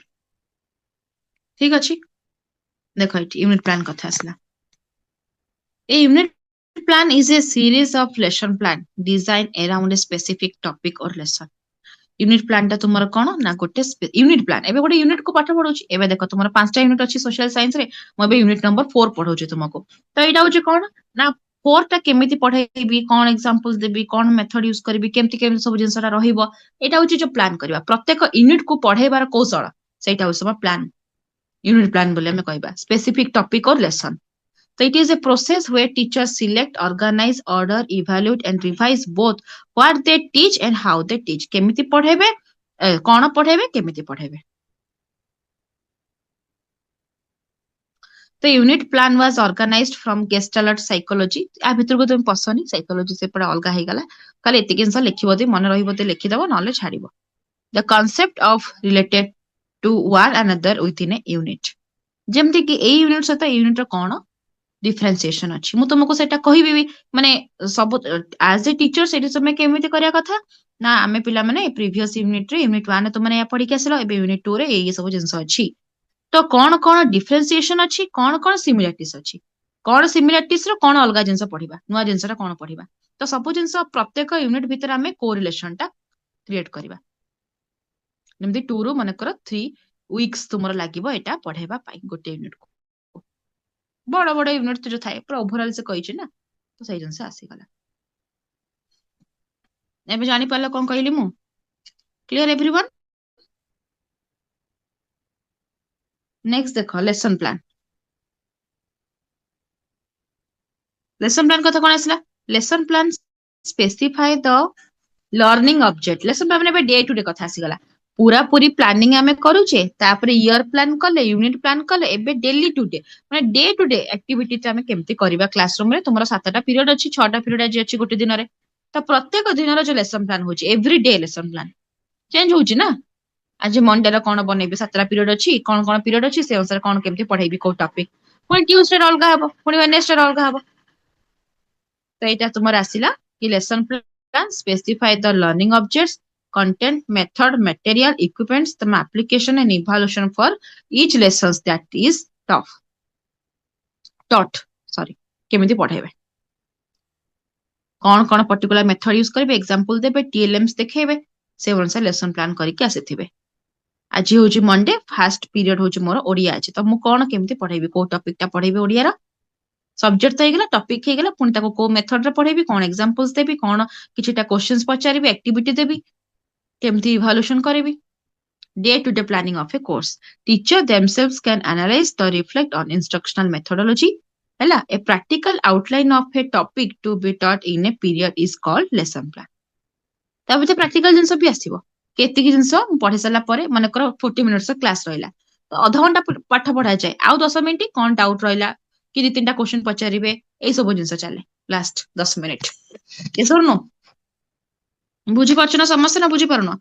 ठीक अछि देखो इट यूनिट प्लान कथा आसला a unit plan is a series of lesson plan designed around a specific topic or lesson unit plan टा तुमर कोन ना गोटे यूनिट प्लान एबे गोटे यूनिट को पाठ पढौची एबे देखो तुमर पांचटा यूनिट अछि सोशल साइंस रे म एबे यूनिट नंबर 4 पढौची तुमको तो एटा होची कोन ना 4 टा केमिति पढाइबी कोन एग्जांपल्स देबी कोन मेथड यूज करबी केमिति केमिति सब जिंसटा रहिबो एटा होची जो प्लान करबा प्रत्येक यूनिट को पढाइबार कौशल सेटा होची सब प्लान यूनिट प्लान बोले हम कहबा स्पेसिफिक टॉपिक और lesson So it is a process where teachers select, organize, order, evaluate and revise both what they teach and how they teach. केमिति पढ़ेबे कोन पढ़ेबे केमिति पढ़ेबे The unit plan was organized from Gestalt psychology. आ भितर को तुम पसनी psychology से पड़ा अलगा हे गला खाली एतिक जिंस लिखिबो दे मन रहिबो दे लिखि दबो नले छाड़िबो The concept of related to one another within a unit. जेमति कि ए यूनिट सता यूनिट रो कोन डिफरेंशिएशन अछि मु तुमको सेटा कहिबी माने सब एज ए टीचर सेठी समय केमिति करिया कथा ना आमे पिला माने प्रीवियस यूनिट रे यूनिट 1 तो माने या पढी के आसलो एबे यूनिट 2 रे ए सब जिंस अछि तो कोन कोन डिफरेंशिएशन अछि कोन कोन सिमिलरिटीज अछि कौन सिमिलारिटीज रो कौन अलग जिनस पढ़िबा नुआ जिनसटा कौन पढ़िबा तो सब जिनस प्रत्येक यूनिट भितर आमे कोरिलेशन टा क्रिएट करबा जेमती 2 रू मन कर 3 वीक्स तुमर लागिबो एटा पढ़ेबा पाई गोटे यूनिट को बड़ बड़ यूनिट जो थाए पूरा ओवरऑल से कहिछि ना तो सही जिनस आसी गला एबे जानि पाले कोन कहली मु क्लियर एवरीवन नेक्स्ट देखो लेसन प्लान कथा कोन आसला lesson plan specify the learning object lesson plan में डे टू डे कथा आसी गला पूरा पूरी प्लानिंग आमे करूचे तापर ईयर प्लान कले यूनिट प्लान कले एबे डेली टू डे माने डे टू डे एक्टिविटी ते आमे केमती करबा क्लासरूम रे तुमरा 7टा पीरियड अछि 6टा पीरियड आज अछि गोटे दिन रे तो प्रत्येक दिन रो जो लेसन प्लान होची every day lesson plan change होची ना आज मंडे रो कोन बनेबे 7टा पीरियड अछि कोन कोन पीरियड अछि से अनुसार कोन केमती पढाइबी को टॉपिक पुनी ट्यूसडे अलगा हबो पुनी वेडनेसडे अलगा हबो तो एटा तुमर आसिला कि lesson plan specify the learning objects content method material equipments the application and evaluation for each lessons that is taught sorry केमिति पढाइबे कौन कौन पर्टिकुलर मेथड यूज करेंगे एग्जांपल देबे टीएलएम्स देखेबे से अनुसार लेसन प्लान करके आसीथिबे आज होची मंडे फर्स्ट पीरियड होची मोर ओडिया अछि तो मु कौन केमिति पढाइबे को टॉपिक ता पढाइबे ओडिया रा सब्जेक्ट तो हेगला टॉपिक हेगला पुनी ताको को मेथड रे पढाइबे कौन एग्जांपल्स देबी कौन किछिटा क्वेश्चंस पचारिबे एक्टिविटी देबी केमती इवैल्यूएशन करेबी day to day planning of a course teacher themselves can analyze the reflect on instructional methodology हला a practical outline of a topic to be taught in a period is called lesson plan ताबे practical जिंस भी आसीबो केति की जिंस पढे सला परे माने कर 40 मिनिट्स क्लास रहिला तो आधा घंटा पाठ पढा जाय आ 10 मिनिट कोन डाउट रहिला कि दि तीनटा क्वेश्चन पचारिबे ए सब जिंस चले लास्ट 10 मिनिट ए सब नो बुझी पाछना समस्या ना बुझी पारनो